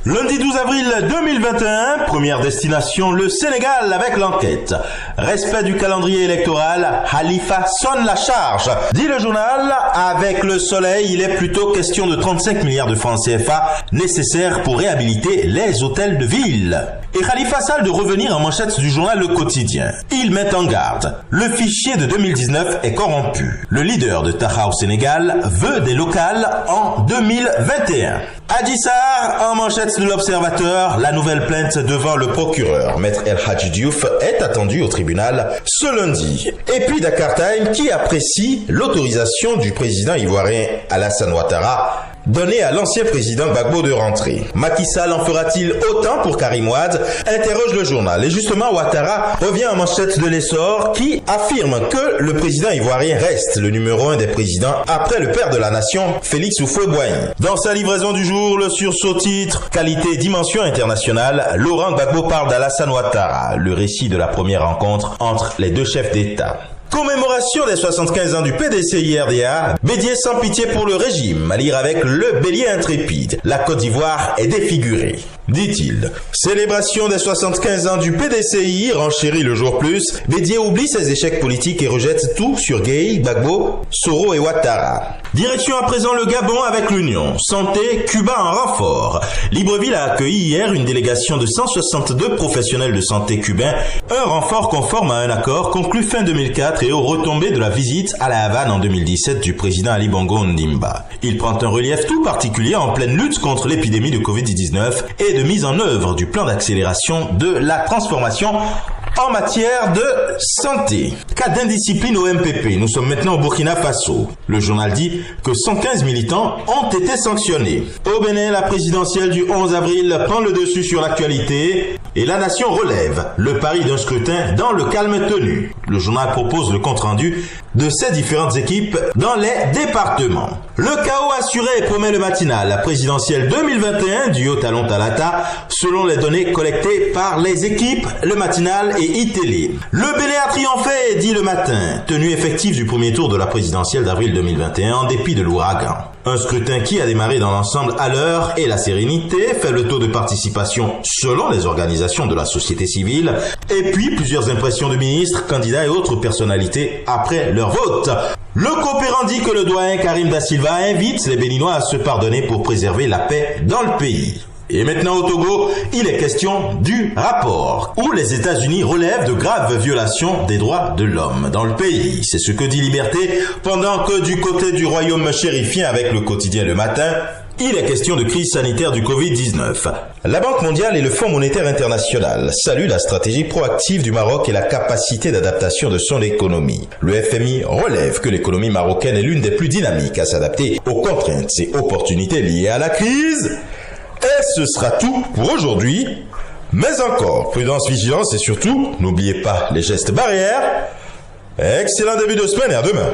Lundi 12 avril 2021, première destination, le Sénégal avec l'enquête. Respect du calendrier électoral, Khalifa sonne la charge. Dit le journal, avec le soleil, il est plutôt question de 35 milliards de francs CFA nécessaires pour réhabiliter les hôtels de ville. Et Khalifa Sall de revenir en manchette du journal Le Quotidien. Il met en garde. Le fichier de 2019 est corrompu. Le leader de Taha au Sénégal veut des locales en 2021. Adji Sarr, en manchette de l'Observateur, la nouvelle plainte devant le procureur. Maître El Hadji Diouf est attendu au tribunal ce lundi. Et puis Dakar Time qui apprécie l'autorisation du président ivoirien Alassane Ouattara donné à l'ancien président Gbagbo de rentrer. Macky Sall en fera-t-il autant pour Karim Wade? Interroge le journal. Et justement, Ouattara revient en manchette de l'Essor qui affirme que le président ivoirien reste le numéro 1 des présidents après le père de la nation, Félix Houphouët-Boigny. Dans sa livraison du jour, le sursaut titre Qualité et dimension internationale, Laurent Gbagbo parle d'Alassane Ouattara, le récit de la première rencontre entre les deux chefs d'État. Commémoration des 75 ans du PDCI-RDA, Bédier sans pitié pour le régime, à lire avec le bélier intrépide. La Côte d'Ivoire est défigurée, dit-il. Célébration des 75 ans du PDCI, renchérit le jour plus. Bédier oublie ses échecs politiques et rejette tout sur Gueye, Gbagbo, Soro et Ouattara. Direction à présent le Gabon avec l'Union. Santé, Cuba en renfort. Libreville a accueilli hier une délégation de 162 professionnels de santé cubains, un renfort conforme à un accord conclu fin 2004 et aux retombées de la visite à la Havane en 2017 du président Ali Bongo Ondimba. Il prend un relief tout particulier en pleine lutte contre l'épidémie de Covid-19 et de mise en œuvre du plan d'accélération de la transformation en matière de santé. Cas d'indiscipline au MPP. Nous sommes maintenant au Burkina Faso. Le journal dit que 115 militants ont été sanctionnés. Au Bénin, la présidentielle du 11 avril prend le dessus sur l'actualité et la nation relève le pari d'un scrutin dans le calme tenu. Le journal propose le compte-rendu de ces différentes équipes dans les départements. Le chaos assuré promet le matinal. La présidentielle 2021 du Haut-Talon Talata, selon les données collectées par les équipes, le matinal et iTélé. Le Bénin a triomphé, dit le matin. Tenue effective du premier tour de la présidentielle d'avril 2021 en dépit de l'ouragan. Un scrutin qui a démarré dans l'ensemble à l'heure et la sérénité, faible taux de participation selon les organisations de la société civile, et puis plusieurs impressions de ministres, candidats et autres personnalités après leur vote. Le coopérant dit que le doyen Karim Da Silva invite les Béninois à se pardonner pour préserver la paix dans le pays. Et maintenant au Togo, il est question du rapport où les États-Unis relèvent de graves violations des droits de l'homme dans le pays. C'est ce que dit Liberté, pendant que du côté du royaume chérifien avec le quotidien Le Matin, il est question de crise sanitaire du Covid-19. La Banque mondiale et le Fonds monétaire international saluent la stratégie proactive du Maroc et la capacité d'adaptation de son économie. Le FMI relève que l'économie marocaine est l'une des plus dynamiques à s'adapter aux contraintes et opportunités liées à la crise. Et ce sera tout pour aujourd'hui. Mais encore, prudence, vigilance et surtout, n'oubliez pas les gestes barrières. Excellent début de semaine et à demain.